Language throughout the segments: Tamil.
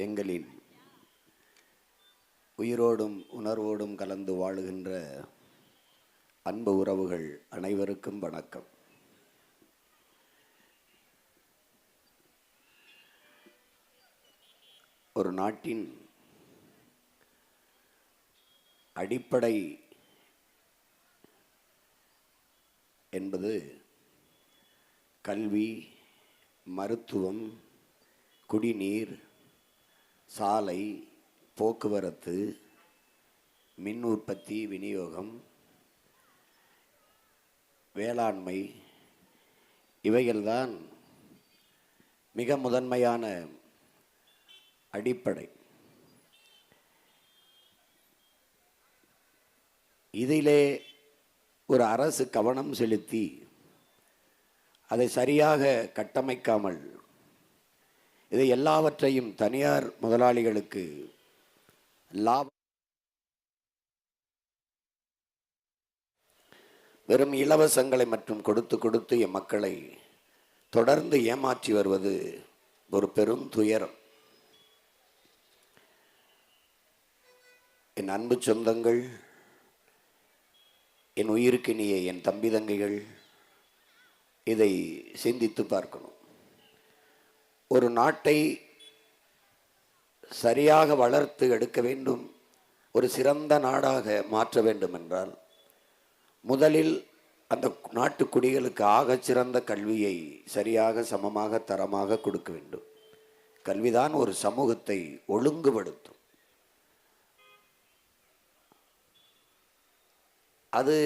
எங்களின் உயிரோடும் உணர்வோடும் கலந்து வாழுகின்ற அன்பு உறவுகள் அனைவருக்கும் வணக்கம். ஒரு நாட்டின் அடிப்படை என்பது கல்வி, மருத்துவம், குடிநீர், சாலை, போக்குவரத்து, மின் உற்பத்தி, விநியோகம், வேளாண்மை, இவைகள்தான் மிக முதன்மையான அடிப்படை. இதிலே ஒரு அரசு கவனம் செலுத்தி அதை சரியாக கட்டமைக்காமல் இதை எல்லாவற்றையும் தனியார் முதலாளிகளுக்கு லாபம், வெறும் இலவசங்களை மற்றும் கொடுத்து என் மக்களை தொடர்ந்து ஏமாற்றி வருவது ஒரு பெரும் துயரம். என் அன்பு சொந்தங்கள், என் உயிருக்கினிய என் தம்பி தங்கைகள், இதை சிந்தித்து பார்க்கணும். ஒரு நாட்டை சரியாக வளர்த்து எடுக்க வேண்டும், ஒரு சிறந்த நாடாக மாற்ற வேண்டும் என்றால் முதலில் அந்த நாட்டு குடிகளுக்கு ஆகச் சிறந்த கல்வியை சரியாக, சமமாக, தரமாக கொடுக்க வேண்டும். கல்விதான் ஒரு சமூகத்தை ஒழுங்குபடுத்தும். அது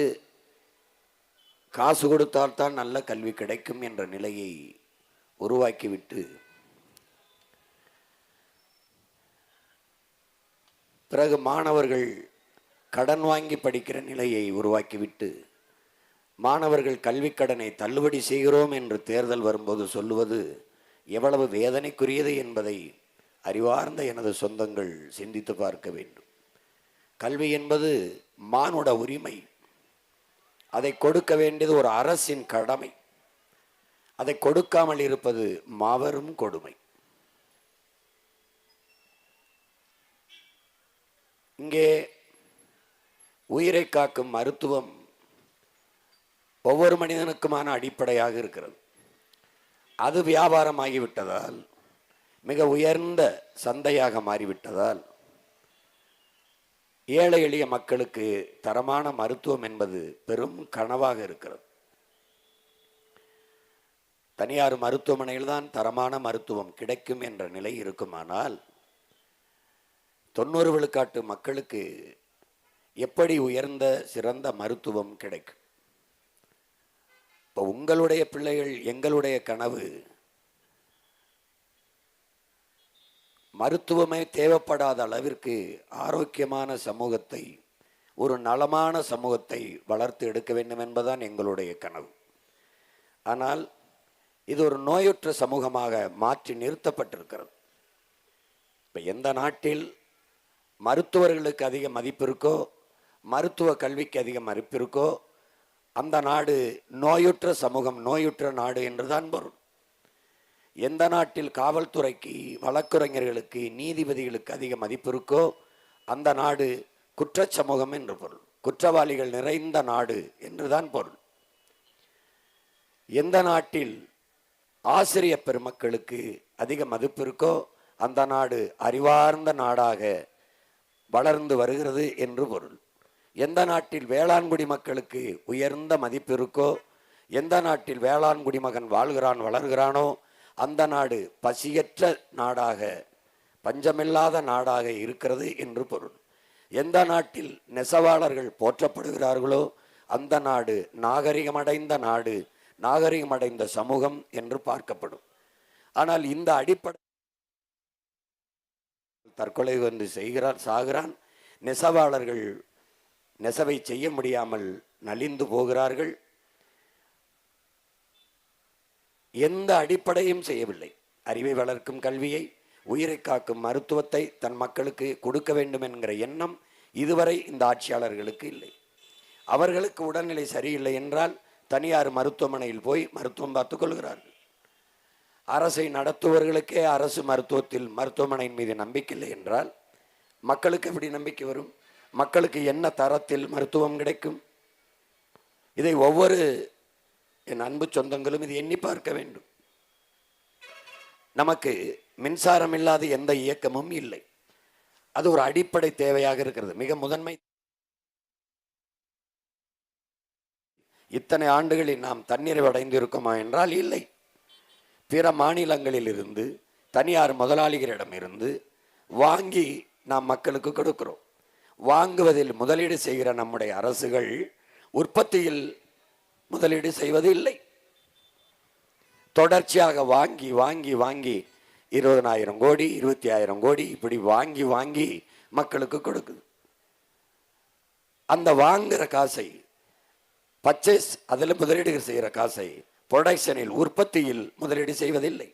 காசு கொடுத்தால்தான் நல்ல கல்வி கிடைக்கும் என்ற நிலையை உருவாக்கிவிட்டு பிறகு மாணவர்கள் கடன் வாங்கி படிக்கிற நிலையை உருவாக்கிவிட்டு மாணவர்கள் கல்வி கடனை தள்ளுபடி செய்கிறோம் என்று தேர்தல் வரும்போது சொல்லுவது எவ்வளவு வேதனைக்குரியது என்பதை அறிவார்ந்த எனது சொந்தங்கள் சிந்தித்து பார்க்க வேண்டும். கல்வி என்பது மானுட உரிமை. அதை கொடுக்க வேண்டியது ஒரு அரசின் கடமை. அதை கொடுக்காமல் இருப்பது மாபெரும் கொடுமை. இங்கே உயிரை காக்கும் மருத்துவம் ஒவ்வொரு மனிதனுக்குமான அடிப்படையாக இருக்கிறது. அது வியாபாரமாகிவிட்டதால், மிக உயர்ந்த சந்தையாக மாறிவிட்டதால், ஏழை எளிய மக்களுக்கு தரமான மருத்துவம் என்பது பெரும் கனவாக இருக்கிறது. தனியார் மருத்துவமனையில் தான் தரமான மருத்துவம் கிடைக்கும் என்ற நிலை இருக்குமானால் 90 விழுக்காட்டு மக்களுக்கு எப்படி உயர்ந்த சிறந்த மருத்துவம் கிடைக்கும்? இப்போ உங்களுடைய பிள்ளைகள், எங்களுடைய கனவு மருத்துவமே தேவைப்படாத அளவிற்கு ஆரோக்கியமான சமூகத்தை, ஒரு நலமான சமூகத்தை வளர்த்து எடுக்க வேண்டும் என்பதுதான் எங்களுடைய கனவு. ஆனால் இது ஒரு நோயுற்ற சமூகமாக மாற்றி நிறுத்தப்பட்டிருக்கிறது. இப்போ எந்த நாட்டில் மருத்துவர்களுக்கு அதிக மதிப்பு இருக்கோ, மருத்துவ கல்விக்கு அதிக மதிப்பு இருக்கோ, அந்த நாடு நோயுற்ற சமூகம், நோயுற்ற நாடு என்றுதான் பொருள். எந்த நாட்டில் காவல்துறைக்கு, வழக்குரைஞர்களுக்கு, நீதிபதிகளுக்கு அதிக மதிப்பு இருக்கோ, அந்த நாடு குற்ற சமூகம் என்று பொருள். குற்றவாளிகள் நிறைந்த நாடு என்றுதான் பொருள். எந்த நாட்டில் ஆசிரிய பெருமக்களுக்கு அதிக மதிப்பு இருக்கோ, அந்த நாடு அறிவார்ந்த நாடாக வளர்ந்து வருகிறது என்று பொருள். எந்த நாட்டில் வேளாண்குடி மக்களுக்கு உயர்ந்த மதிப்பு இருக்கோ, எந்த நாட்டில் வேளாண்குடி மகன் வாழ்கிறான், வளர்கிறானோ, அந்த நாடு பசியற்ற நாடாக, பஞ்சமில்லாத நாடாக இருக்கிறது என்று பொருள். எந்த நாட்டில் நெசவாளர்கள் போற்றப்படுகிறார்களோ, அந்த நாடு நாகரிகமடைந்த நாடு, நாகரிகமடைந்த சமூகம் என்று பார்க்கப்படும். ஆனால் இந்த அடிப்படை தற்கொலை வந்து சாகிறான். நெசவாளர்கள் நெசவை செய்ய முடியாமல் நலிந்து போகிறார்கள். எந்த அடிப்படையும் செய்யவில்லை. அறிவை வளர்க்கும் கல்வியை, உயிரை காக்கும் மருத்துவத்தை தன் மக்களுக்கு கொடுக்க வேண்டும் என்கிற எண்ணம் இதுவரை இந்த ஆட்சியாளர்களுக்கு இல்லை. அவர்களுக்கு உடல்நிலை சரியில்லை என்றால் தனியார் மருத்துவமனையில் போய் மருத்துவம் பார்த்துக் கொள்கிறார்கள். அரசை நடத்துவர்களுக்கே அரசு மருத்துவமனையின் மீது நம்பிக்கை இல்லை என்றால் மக்களுக்கு எப்படி நம்பிக்கை வரும்? மக்களுக்கு என்ன தரத்தில் மருத்துவம் கிடைக்கும்? இதை ஒவ்வொரு என் அன்பு சொந்தங்களும் இது எண்ணி பார்க்க வேண்டும். நமக்கு மின்சாரம் இல்லாத எந்த இயக்கமும் இல்லை. அது ஒரு அடிப்படை தேவையாக இருக்கிறது, மிக முதன்மை. இத்தனை ஆண்டுகளில் நாம் தன்னிறைவு அடைந்து இருக்கோமா என்றால் இல்லை. பிற மாநிலங்களில் இருந்து தனியார் முதலாளிகளிடம் இருந்து வாங்கி நாம் மக்களுக்கு கொடுக்கிறோம். வாங்குவதில் முதலீடு செய்கிற நம்முடைய அரசுகள் உற்பத்தியில் முதலீடு செய்வது இல்லை. தொடர்ச்சியாக வாங்கி வாங்கி வாங்கி 20,000 கோடி 25,000 கோடி இப்படி வாங்கி வாங்கி மக்களுக்கு கொடுக்குது. அந்த வாங்குகிற காசை பர்ச்சேஸ், அதில் முதலீடு செய்கிற காசை ப்ரொடக்ஷனில் உற்பத்தியில் முதலீடு செய்வதில்லை.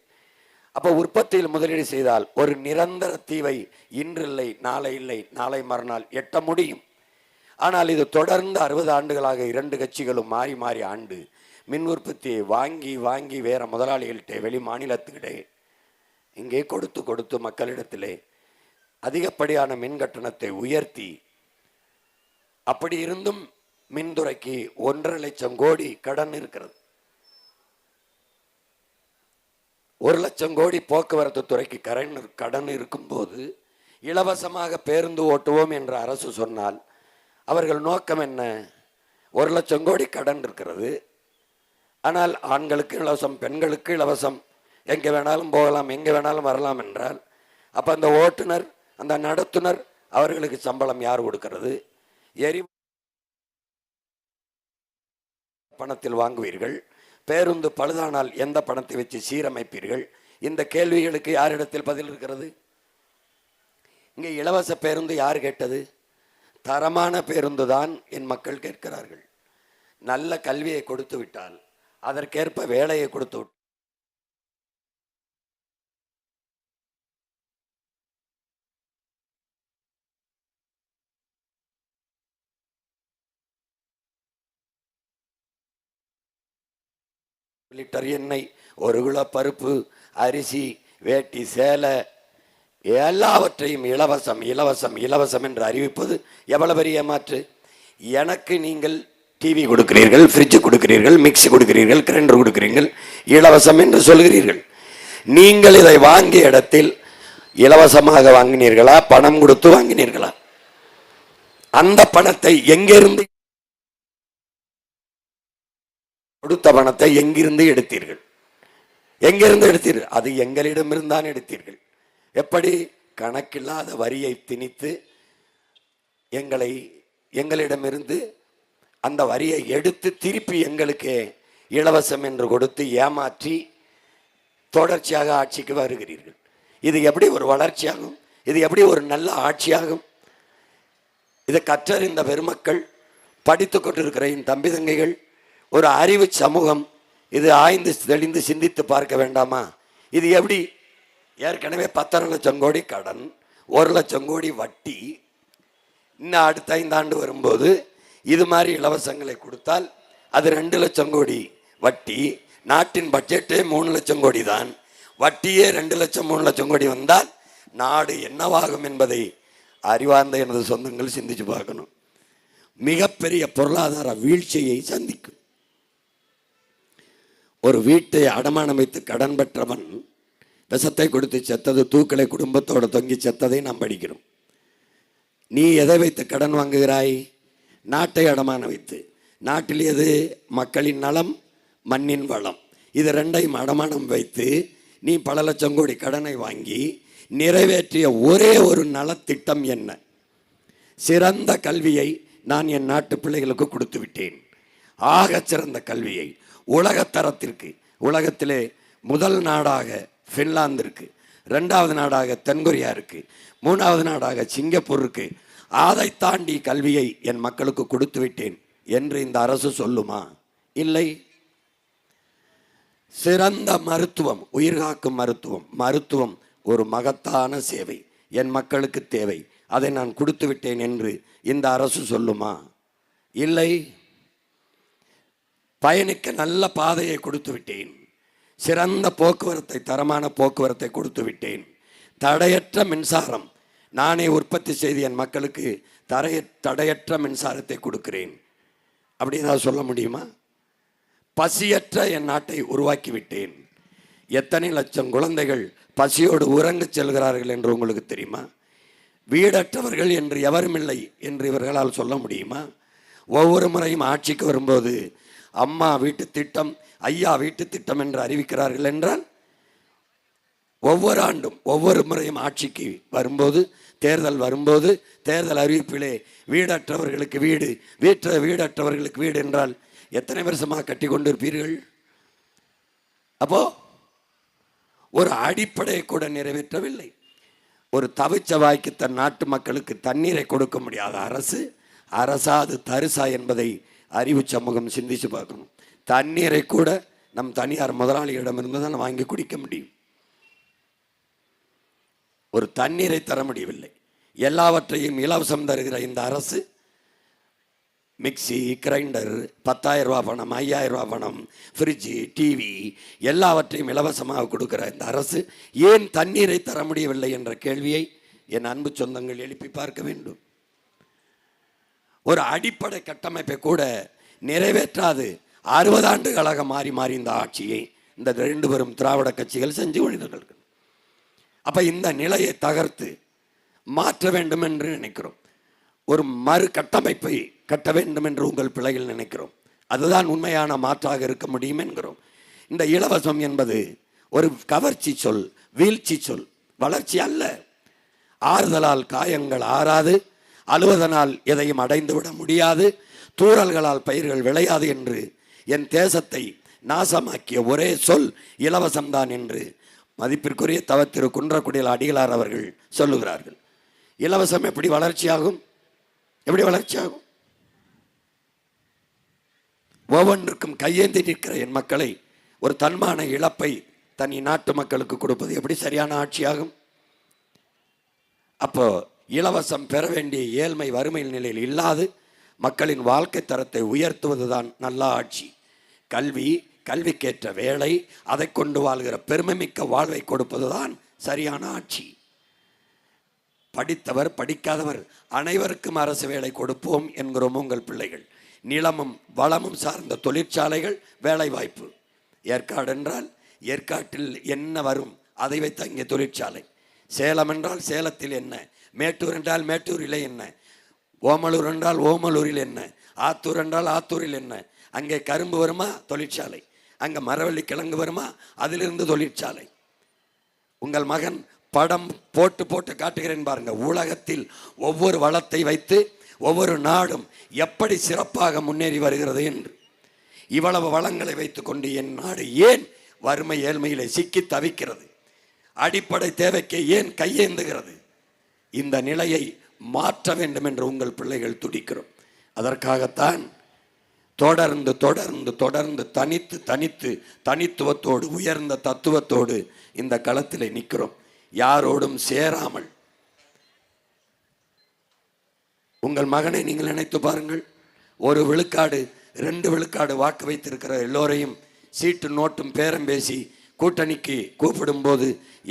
அப்போ உற்பத்தியில் முதலீடு செய்தால் ஒரு நிரந்தர தீவை இன்றில்லை நாளை இல்லை நாளை மறுநாள் எட்ட முடியும். ஆனால் இது தொடர்ந்து 60 ஆண்டுகளாக 2 கட்சிகளும் மாறி மாறி ஆண்டு மின் உற்பத்தியை வாங்கி வாங்கி வேற முதலாளிகள்கிட்ட வெளி மாநிலத்துக்கிட்டே இங்கே கொடுத்து கொடுத்து மக்களிடத்திலே அதிகப்படியான மின் கட்டணத்தை உயர்த்தி, அப்படி இருந்தும் மின்துறைக்கு 1.5 லட்சம் கோடி கடன் இருக்கிறது. 1 லட்சம் கோடி போக்குவரத்து துறைக்கு கடன் இருக்கும்போது இலவசமாக பேருந்து ஓட்டுவோம் என்ற அரசு சொன்னால் அவர்கள் நோக்கம் என்ன? 1 லட்சம் கோடி கடன் இருக்கிறது, ஆனால் ஆண்களுக்கு இலவசம், பெண்களுக்கு இலவசம், எங்கே வேணாலும் போகலாம், எங்கே வேணாலும் வரலாம் என்றால் அப்போ அந்த ஓட்டுநர், அந்த நடத்துனர், அவர்களுக்கு சம்பளம் யார் கொடுக்கிறது? பணத்தில் வாங்குவீர்கள். பேருந்து பழுதானால் எந்த பணத்தை வச்சு சீரமைப்பீர்கள்? இந்த கேள்விகளுக்கு யாரிடத்தில் பதில் இருக்கிறது? இங்கே இலவச பேருந்து யார் கேட்டது? தரமான பேருந்து தான் என் மக்கள் கேட்கிறார்கள். நல்ல கல்வியை கொடுத்து விட்டால் அதற்கேற்ப வேலையை கொடுத்து விட்டு லிட்டர் எண்ணெய், 1 கிலோ பருப்பு, அரிசி, வேட்டி, சேலை எல்லாவற்றையும் இலவசம் இலவசம் இலவசம் என்று அறிவிப்பது எவ்வளவு பெரிய ஏமாற்று! எனக்கு நீங்கள் டிவி கொடுக்கிறீர்கள், ஃப்ரிட்ஜ் கொடுக்கிறீர்கள், மிக்சி கொடுக்கிறீர்கள், கிரைண்டர் கொடுக்கிறீர்கள், இலவசம் என்று சொல்கிறீர்கள். நீங்கள் இதை வாங்கிய இடத்தில் இலவசமாக வாங்கினீர்களா, பணம் கொடுத்து வாங்கினீர்களா? அந்த பணத்தை எங்கிருந்து, கொடுத்த பணத்தை எங்கிருந்து எடுத்தீர்கள்? எங்கிருந்து எடுத்தீர்கள்? அது எங்களிடமிருந்தான் எடுத்தீர்கள். எப்படி? கணக்கில்லாத வரியை திணித்து எங்களிடமிருந்து அந்த வரியை எடுத்து திருப்பி எங்களுக்கு இலவசம் என்று கொடுத்து ஏமாற்றி தொடர்ச்சியாக ஆட்சிக்கு வருகிறீர்கள். இது எப்படி ஒரு வளர்ச்சியாகும்? இது எப்படி ஒரு நல்ல ஆட்சியாகும்? இதை கற்றறிந்த பெருமக்கள், படித்து கொண்டிருக்கிற என் தம்பி தங்கைகள், ஒரு அறிவு சமூகம் இது ஆய்ந்து தெளிந்து சிந்தித்து பார்க்க வேண்டாமா? இது எப்படி? ஏற்கனவே 10 லட்சம் கோடி கடன், 1 லட்சம் கோடி வட்டி. இன்னும் அடுத்த 5 ஆண்டு வரும்போது இது மாதிரி இலவசங்களை கொடுத்தால் அது 2 லட்சம் கோடி வட்டி. நாட்டின் பட்ஜெட்டே 3 லட்சம் கோடி தான். வட்டியே 2 லட்சம் 3 லட்சம் கோடி வந்தால் நாடு என்னவாகும் என்பதை அறிவார்ந்த எனது சொந்தங்கள் சிந்திச்சு பார்க்கணும். மிகப்பெரிய பொருளாதார வீழ்ச்சியை சந்திக்கும். ஒரு வீட்டை அடமானம் வைத்து கடன் பெற்றவன் விஷத்தை கொடுத்து செத்தது, தூக்களை குடும்பத்தோடு தொங்கி செத்ததை நாம் படிக்கிறோம். நீ எதை வைத்து கடன் வாங்குகிறாய்? நாட்டை அடமானம் வைத்து. நாட்டில் எது? மக்களின் நலம், மண்ணின் வளம். இது 2ஐயும் அடமானம் வைத்து நீ பல லட்சம் கோடி கடனை வாங்கி நிறைவேற்றிய ஒரே ஒரு நலத்திட்டம் என்ன? சிறந்த கல்வியை நான் என் நாட்டு பிள்ளைகளுக்கு கொடுத்து விட்டேன். ஆகச் சிறந்த கல்வியை உலகத்தரத்திற்கு. உலகத்திலே முதல் நாடாக ஃபின்லாந்து இருக்கு, 2வது நாடாக தென்கொரியா இருக்கு, 3வது நாடாக சிங்கப்பூர் இருக்கு. அதை தாண்டி கல்வியை என் மக்களுக்கு கொடுத்து விட்டேன் என்று இந்த அரசு சொல்லுமா? இல்லை. சிறந்த மருத்துவம், உயிர்காக்கும் மருத்துவம் ஒரு மகத்தான சேவை, என் மக்களுக்கு தேவை, அதை நான் கொடுத்து விட்டேன் என்று இந்த அரசு சொல்லுமா? இல்லை. பயணிக்க நல்ல பாதையை கொடுத்து விட்டேன், சிறந்த போக்குவரத்தை, தரமான போக்குவரத்தை கொடுத்து விட்டேன். தடையற்ற மின்சாரம் நானே உற்பத்தி செய்து என் மக்களுக்கு தடையற்ற மின்சாரத்தை கொடுக்கிறேன். அப்படி ஏதாவது சொல்ல முடியுமா? பசியற்ற என் நாட்டை உருவாக்கி விட்டேன். எத்தனை லட்சம் குழந்தைகள் பசியோடு உறங்கச் செல்கிறார்கள் என்று உங்களுக்கு தெரியுமா? வீடற்றவர்கள் என்று எவருமில்லை என்று இவர்களால் சொல்ல முடியுமா? ஒவ்வொரு முறையும் ஆட்சிக்கு வரும்போது அம்மா வீட்டு திட்டம், ஐயா வீட்டு திட்டம் என்று அறிவிக்கிறார்கள் என்றால், ஒவ்வொரு ஆண்டும் ஒவ்வொரு முறையும் ஆட்சிக்கு வரும்போது, தேர்தல் வரும்போது, தேர்தல் அறிவிப்பிலே வீடற்றவர்களுக்கு வீடு, வீடற்றவர்களுக்கு வீடு என்றால் எத்தனை வருஷமாக கட்டி கொண்டிருப்பீர்கள்? அப்போ ஒரு அடிப்படையை கூட நிறைவேற்றவில்லை. ஒரு தவிச்ச வாய்க்கு தன் நாட்டு மக்களுக்கு தண்ணீரை கொடுக்க முடியாத அரசு, அரசாது தரிசா என்பதை அறிவு சமூகம் சிந்திச்சு பார்க்கணும். தண்ணீரை கூட நம் தனியார் முதலாளிகளிடமிருந்து தான் வாங்கி குடிக்க முடியும். ஒரு தண்ணீரை தர முடியவில்லை. எல்லாவற்றையும் இலவசம் தருகிற இந்த அரசு மிக்சி, கிரைண்டர், 10,000 ரூபா பணம், 5,000 ரூபா பணம், ஃப்ரிட்ஜு, டிவி எல்லாவற்றையும் இலவசமாக கொடுக்கிற இந்த அரசு ஏன் தண்ணீரை தர முடியவில்லை என்ற கேள்வியை என் அன்பு சொந்தங்கள் எழுப்பி பார்க்க வேண்டும். ஒரு அடிப்படை கட்டமைப்பை கூட நிறைவேற்றாது 60 ஆண்டுகளாக மாறி மாறி இந்த ஆட்சியை இந்த 2 பெரும் திராவிட கட்சிகள் செஞ்சு கொண்டிருக்கிறார்கள். அப்போ இந்த நிலையை தகர்த்து மாற்ற வேண்டும் என்று நினைக்கிறோம். ஒரு மறு கட்டமைப்பை கட்ட வேண்டும் என்று உங்கள் பிள்ளைகள் நினைக்கிறோம். அதுதான் உண்மையான மாற்றாக இருக்க முடியும் என்கிறோம். இந்த இலவசம் என்பது ஒரு கவர்ச்சி சொல், வீழ்ச்சி சொல், வளர்ச்சி அல்ல. ஆறுதலால் காயங்கள் ஆறாது, அழுவதனால் எதையும் அடைந்துவிட முடியாது, தூறல்களால் பயிர்கள் விளையாது என்று என் தேசத்தை நாசமாக்கிய ஒரே சொல் இலவசம்தான் என்று மதிப்பிற்குரிய தவத்திரு குன்றக்குடியில் அடிகளார் அவர்கள் சொல்லுகிறார்கள். இலவசம் எப்படி வளர்ச்சியாகும்? எப்படி வளர்ச்சியாகும்? ஒவ்வொன்றுக்கும் கையேந்தி நிற்கிற என் மக்களை ஒரு தன்மான இழப்பை தனி நாட்டு மக்களுக்கு கொடுப்பது எப்படி சரியான ஆட்சியாகும்? அப்போ இலவசம் பெற வேண்டிய ஏழ்மை வறுமை நிலையில் இல்லாது மக்களின் வாழ்க்கை தரத்தை உயர்த்துவதுதான் நல்ல ஆட்சி. கல்வி, கல்விக்கேற்ற வேலை, அதை கொண்டு வாழ்கிற பெருமைமிக்க வாழ்வை கொடுப்பதுதான் சரியான ஆட்சி. படித்தவர் படிக்காதவர் அனைவருக்கும் அரசு வேலை கொடுப்போம் என்கிறோம் உங்கள் பிள்ளைகள். நிலமும் வளமும் சார்ந்த தொழிற்சாலைகள், வேலை வாய்ப்பு. ஏற்காடு என்றால் ஏற்காட்டில் என்ன வரும் அதை வைத்து அங்கே தொழிற்சாலை. சேலம் என்றால் சேலத்தில் என்ன, மேட்டூர் என்றால் மேட்டூரில் என்ன, ஓமலூர் என்றால் ஓமலூரில் என்ன, ஆத்தூர் என்றால் ஆத்தூரில் என்ன. அங்கே கரும்பு வருமா, தொழிற்சாலை. அங்கே மரவள்ளி கிழங்கு வருமா, அதிலிருந்து தொழிற்சாலை. உங்கள் மகன் படம் போட்டு போட்டு காட்டுகிறேன் பாருங்க. உலகத்தில் ஒவ்வொரு வளத்தை வைத்து ஒவ்வொரு நாடும் எப்படி சிறப்பாக முன்னேறி வருகிறது என்று. இவ்வளவு வளங்களை வைத்துக் கொண்டு என் நாடு ஏன் வறுமை ஏழ்மையிலே சிக்கி தவிக்கிறது? அடிப்படை தேவைக்கு ஏன் கையேந்துகிறது? இந்த நிலையை மாற்ற வேண்டும் என்று உங்கள் பிள்ளைகள் துடிக்கிறோம். அதற்காகத்தான் தொடர்ந்து தொடர்ந்து தொடர்ந்து தனித்து தனித்து தனித்துவத்தோடு உயர்ந்த தத்துவத்தோடு இந்த களத்திலே நிற்கிறோம். யாரோடும் சேராமல். உங்கள் மகனை நீங்கள் நினைத்து பாருங்கள். 1 விழுக்காடு 2 விழுக்காடு வாக்கு வைத்திருக்கிற எல்லோரையும் சீட்டு நோட்டும் பேரம் பேசி கூட்டணிக்கு கூப்பிடும் போது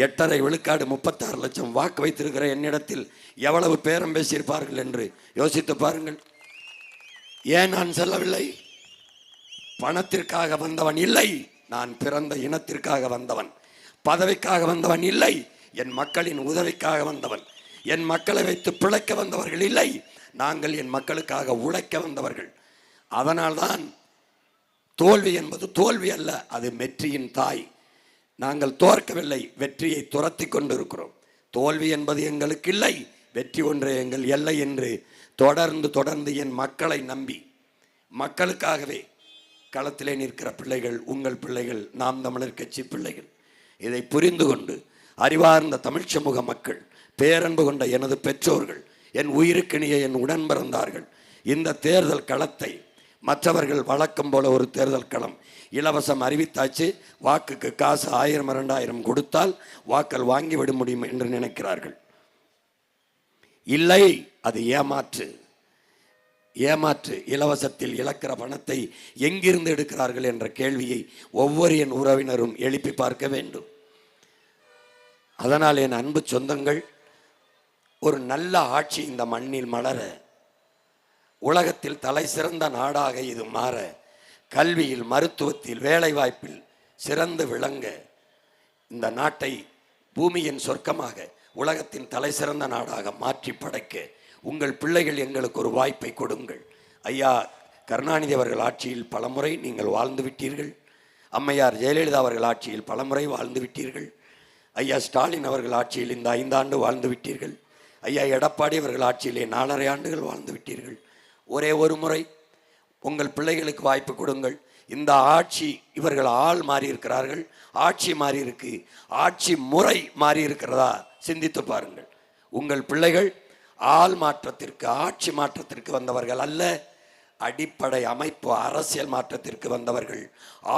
8.5 விழுக்காடு 36 லட்சம் வாக்கு வைத்திருக்கிற என்னிடத்தில் எவ்வளவு பேரம் பேசியிருப்பார்கள் என்று யோசித்து பாருங்கள். ஏன் நான் செல்லவில்லை? பணத்திற்காக வந்தவன் இல்லை, நான் பிறந்த இனத்திற்காக வந்தவன். பதவிக்காக வந்தவன் இல்லை, என் மக்களின் உதவிக்காக வந்தவன். என் மக்களை வைத்து பிழைக்க வந்தவர்கள் இல்லை, நாங்கள் என் மக்களுக்காக உழைக்க வந்தவர்கள். அதனால்தான் தோல்வி என்பது தோல்வி அல்ல, அது வெற்றியின் தாய். நாங்கள் தோற்கவில்லை, வெற்றியை துரத்தி கொண்டிருக்கிறோம். தோல்வி என்பது எங்களுக்கு இல்லை, வெற்றி ஒன்றே எங்கள் எல்லை என்று தொடர்ந்து தொடர்ந்து என் மக்களை நம்பி மக்களுக்காகவே களத்திலே நிற்கிற பிள்ளைகள் உங்கள் பிள்ளைகள், நாம் தமிழர் கட்சி பிள்ளைகள். இதை புரிந்து கொண்டு அறிவார்ந்த தமிழ் சமூக மக்கள், பேரன்பு கொண்ட எனது பெற்றோர்கள், என் உயிருக்கினிய என் உடன் பிறந்தார்கள், இந்த தேர்தல் களத்தை மற்றவர்கள் வழக்கம் போல ஒரு தேர்தல் களம் இலவசம் அறிவித்தாச்சு, வாக்குக்கு காசு 1000 2000 கொடுத்தால் வாக்கள் வாங்கிவிட முடியும் என்று நினைக்கிறார்கள். இல்லை, அது ஏமாற்று. ஏமாற்று இலவசத்தில் இழக்கிற பணத்தை எங்கிருந்து எடுக்கிறார்கள் என்ற கேள்வியை ஒவ்வொரு என் உறவினரும் எழுப்பி பார்க்க வேண்டும். அதனால் என் அன்பு சொந்தங்கள், ஒரு நல்ல ஆட்சி இந்த மண்ணில் மலர, உலகத்தில் தலை சிறந்த நாடாக இது மாற, கல்வியில், மருத்துவத்தில், வேலைவாய்ப்பில் சிறந்து விளங்க, இந்த நாட்டை பூமியின் சொர்க்கமாக, உலகத்தின் தலை சிறந்த நாடாக மாற்றி படைக்க உங்கள் பிள்ளைகள் எங்களுக்கு ஒரு வாய்ப்பை கொடுங்கள். ஐயா கருணாநிதி அவர்கள் ஆட்சியில் பலமுறை நீங்கள் வாழ்ந்து விட்டீர்கள். அம்மையார் ஜெயலலிதா அவர்கள் ஆட்சியில் பலமுறை வாழ்ந்து விட்டீர்கள். ஐயா ஸ்டாலின் அவர்கள் ஆட்சியில் இந்த 5 ஆண்டு வாழ்ந்து விட்டீர்கள். ஐயா எடப்பாடி அவர்கள் ஆட்சியிலே 4.5 ஆண்டுகள் வாழ்ந்து விட்டீர்கள். ஒரே ஒரு முறை உங்கள் பிள்ளைகளுக்கு வாய்ப்பு கொடுங்கள். இந்த ஆட்சி, இவர்கள் ஆள் மாறி இருக்கிறார்கள், ஆட்சி மாறி இருக்கு, ஆட்சி முறை மாறி இருக்கிறதா சிந்தித்து பாருங்கள். உங்கள் பிள்ளைகள் ஆள் மாற்றத்திற்கு, ஆட்சி மாற்றத்திற்கு வந்தவர்கள் அல்ல, அடிப்படை அமைப்பு அரசியல் மாற்றத்திற்கு வந்தவர்கள்,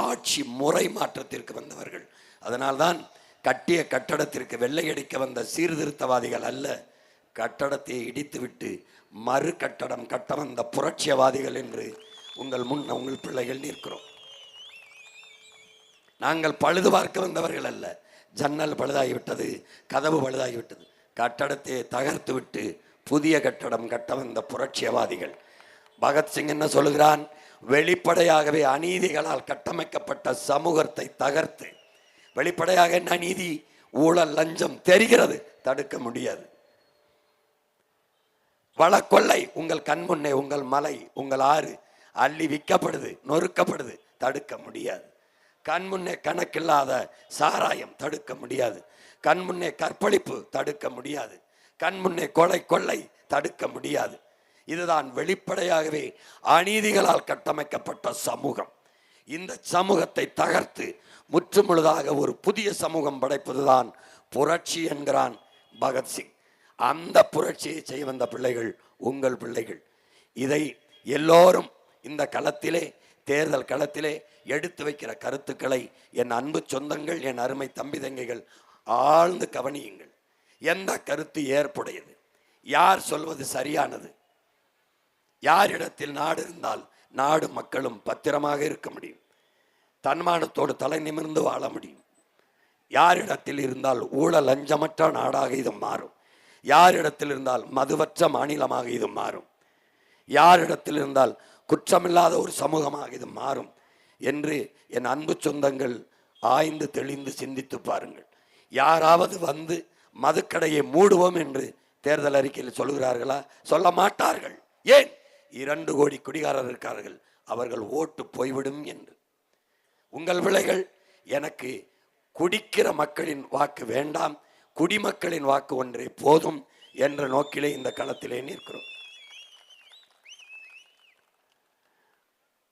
ஆட்சி முறை மாற்றத்திற்கு வந்தவர்கள். அதனால்தான் கட்டிய கட்டடத்திற்கு வெள்ளையடிக்க வந்த சீர்திருத்தவாதிகள் அல்ல, கட்டடத்தை இடித்துவிட்டு மறு கட்டடம் கட்ட வந்த புரட்சியவாதிகள் என்று உங்கள் பிள்ளைகள் நிற்கிறோம். நாங்கள் பழுது பார்க்க வந்தவர்கள் அல்ல. ஜன்னல் பழுதாகிவிட்டது, கதவு பழுதாகிவிட்டது, கட்டடத்தை தகர்த்து விட்டு புதிய கட்டடம் கட்ட வந்த புரட்சியவாதிகள். பகத்சிங் என்ன சொல்கிறான்? வெளிப்படையாகவே அநீதிகளால் கட்டமைக்கப்பட்ட சமூகத்தை தகர்த்து, வெளிப்படையாக என்ன நீதி, ஊழல், லஞ்சம் தெரிகிறது, தடுக்க முடியாது. வளக்கொள்ளை உங்கள் கண்முன்னே, உங்கள் மலை, உங்கள் ஆறு அள்ளி விற்கப்படுது, நொறுக்கப்படுது, தடுக்க முடியாது. கண்முன்னே கணக்கில்லாத சாராயம், தடுக்க முடியாது. கண்முன்னே கற்பழிப்பு, தடுக்க முடியாது. கண்முன்னே கொலை, கொள்ளை, தடுக்க முடியாது. இதுதான் வெளிப்படையாகவே அநீதிகளால் கட்டமைக்கப்பட்ட சமூகம். இந்த சமூகத்தை தகர்த்து முற்றுமுழுதாக ஒரு புதிய சமூகம் படைப்பதுதான் புரட்சி என்கிறான் பகத்சிங். அந்த புரட்சியை செய்ய வந்த பிள்ளைகள் உங்கள் பிள்ளைகள். இதை எல்லோரும் இந்த களத்திலே, தேர்தல் களத்திலே எடுத்து வைக்கிற கருத்துக்களை என் அன்பு சொந்தங்கள், என் அருமை தம்பி தங்கைகள் ஆழ்ந்து கவனியுங்கள். எந்த கருத்து ஏற்புடையது, யார் சொல்வது சரியானது, யாரிடத்தில் நாடு இருந்தால் நாடு மக்களும் பத்திரமாக இருக்க முடியும், தன்மானத்தோடு தலை நிமிர்ந்து வாழ முடியும், யாரிடத்தில் இருந்தால் ஊழல் லஞ்சமற்ற நாடாக இது மாறும், யாரிடத்தில் இருந்தால் மதுவற்ற மாநிலமாக இது மாறும், யாரிடத்தில் இருந்தால் குற்றமில்லாத ஒரு சமூகமாக இது மாறும் என்று என் அன்பு சொந்தங்கள் ஆய்ந்து தெளிந்து சிந்தித்து பாருங்கள். யாராவது வந்து மதுக்கடையை மூடுவோம் என்று தேர்தல் அறிக்கையில் சொல்கிறார்களா? சொல்ல மாட்டார்கள். ஏன்? 2 கோடி குடிகாரர் இருக்கார்கள், அவர்கள் ஓட்டு போய்விடும் என்று. உங்கள் பிள்ளைகள் எனக்கு குடிக்கிற மக்களின் வாக்கு வேண்டாம், குடிமக்களின் வாக்கு ஒன்றே போதும் என்ற நோக்கிலே இந்த களத்திலே நிற்கிறோம்.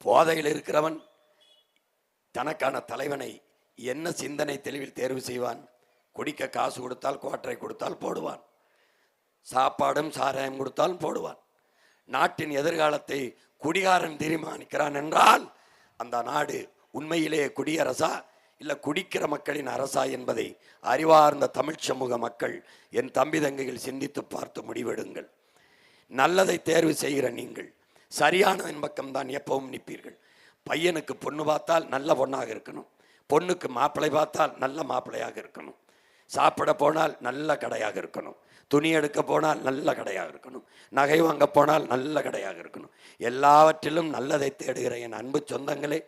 போதையில் இருக்கிறவன் தனக்கான தலைவனை என்ன சிந்தனை தெளிவில் தேர்வு செய்வான்? குடிக்க காசு கொடுத்தால், கோட்டரை கொடுத்தால் போடுவான், சாப்பாடும் சாராயம் கொடுத்தால் போடுவான். நாட்டின் எதிர்காலத்தை குடிகாரன் தீர்மானிக்கிறான் என்றால் அந்த நாடு உண்மையிலே குடியரசா இல்லை குடிக்கிற மக்களின் அரசா என்பதை அறிவார்ந்த தமிழ் சமூக மக்கள், என் தம்பி தங்கைகள் சிந்தித்து பார்த்து முடிவெடுங்கள். நல்லதை தேர்வு செய்கிற நீங்கள் சரியானதன் பக்கம்தான் எப்பவும் நிற்பீர்கள். பையனுக்கு பொண்ணு பார்த்தால் நல்ல பொண்ணாக இருக்கணும், பொண்ணுக்கு மாப்பிள்ளை பார்த்தால் நல்ல மாப்பிள்ளையாக இருக்கணும், சாப்பிட போனால் நல்ல கடையாக இருக்கணும், துணி எடுக்க போனால் நல்ல கடையாக இருக்கணும், நகை வாங்க போனால் நல்ல கடையாக இருக்கணும். எல்லாவற்றிலும் நல்லதை தேடுகிற என் அன்பு சொந்தங்களே,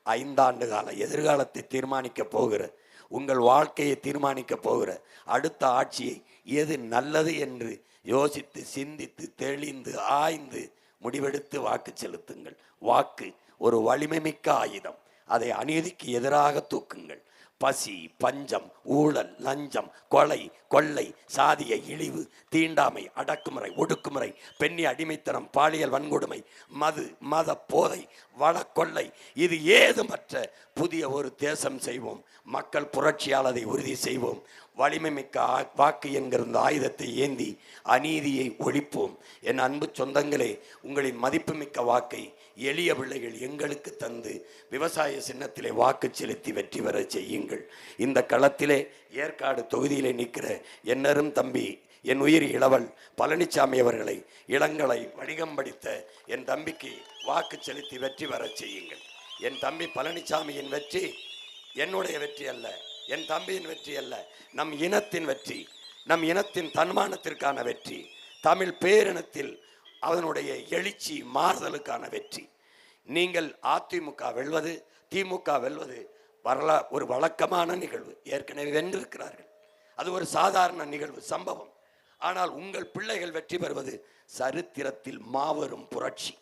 5 ஆண்டு கால எதிர்காலத்தை தீர்மானிக்க போகிற, உங்கள் வாழ்க்கையை தீர்மானிக்க போகிற அடுத்த ஆட்சியை எது நல்லது என்று யோசித்து சிந்தித்து தெளிந்து ஆய்ந்து முடிவெடுத்து வாக்கு செலுத்துங்கள். வாக்கு ஒரு வலிமை மிக்க ஆயுதம். அதை அநீதிக்கு எதிராக தூக்குங்கள். பசி, பஞ்சம், ஊழல், லஞ்சம், கொலை, கொள்ளை, சாதிய இழிவு, தீண்டாமை, அடக்குமுறை, ஒடுக்குமுறை, பெண்ணி அடிமைத்தனம், பாலியல் வன்கொடுமை, மது, மத போதை, வளக்கொள்ளை, இது ஏதுமற்ற புதிய ஒரு தேசம் செய்வோம். மக்கள் புரட்சியால் அதை உறுதி செய்வோம். வலிமை மிக்க வாக்கு என்கிற ஆயுதத்தை ஏந்தி அநீதியை ஒழிப்போம். என் அன்பு சொந்தங்களே, உங்களின் மதிப்புமிக்க வாக்கை எளிய பிள்ளைகள் எங்களுக்கு தந்து விவசாய சின்னத்திலே வாக்கு செலுத்தி வெற்றி பெற செய்யுங்கள். இந்த களத்திலே ஏற்காடு தொகுதியிலே நிற்கிற என்னரும் தம்பி என் உயிர் இளவல் பழனிசாமி அவர்களை இளங்கலை வணிகம் படித்த என் தம்பிக்கு வாக்கு செலுத்தி வெற்றி பெறச் செய்யுங்கள். என் தம்பி பழனிசாமியின் வெற்றி என்னுடைய வெற்றி அல்ல, என் தம்பியின் வெற்றி அல்ல, நம் இனத்தின் வெற்றி, நம் இனத்தின் தன்மானத்திற்கான வெற்றி, தமிழ் பேரினத்தில் அதனுடைய எழுச்சி மாறுதலுக்கான வெற்றி. நீங்கள் அதிமுக வெல்வது, திமுக வெல்வது ஒரு வழக்கமான நிகழ்வு. ஏற்கனவே வென்றிருக்கிறார்கள், அது ஒரு சாதாரண நிகழ்வு, சம்பவம். ஆனால் உங்கள் பிள்ளைகள் வெற்றி பெறுவது சரித்திரத்தில் மாபெரும் புரட்சி.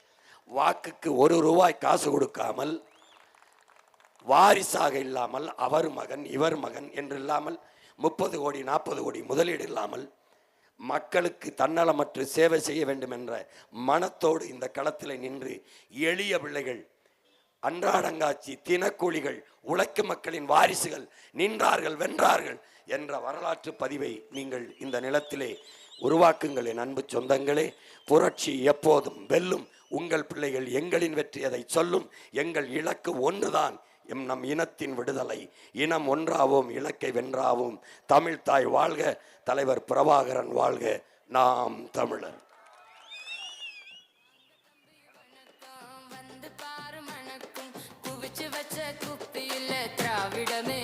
வாக்குக்கு ₹1 காசு கொடுக்காமல், வாரிசாக இல்லாமல், அவர் மகன் இவர் மகன் என்று இல்லாமல், 30 கோடி 40 கோடி முதலீடு இல்லாமல் மக்களுக்கு தன்னலமற்று சேவை செய்ய வேண்டும் என்ற மனத்தோடு இந்த களத்தில் நின்று எளிய பிள்ளைகள், அன்றாடங்காட்சி தினக்கூலிகள், உழைக்கும் மக்களின் வாரிசுகள் நின்றார்கள், வென்றார்கள் என்ற வரலாற்று பதிவை நீங்கள் இந்த நிலத்திலே உருவாக்குங்கள். என் அன்பு சொந்தங்களே, புரட்சி எப்போதும் வெல்லும். உங்கள் பிள்ளைகள் எங்களின் வெற்றி அதை சொல்லும். எங்கள் இலக்கு ஒன்றுதான், நம் இனத்தின் விடுதலை. இனம் ஒன்றாவோம், இலக்கை வென்றாவோம். தமிழ் தாய் வாழ்க, தலைவர் பிரபாகரன் வாழ்க, நாம் தமிழர். திராவிடமே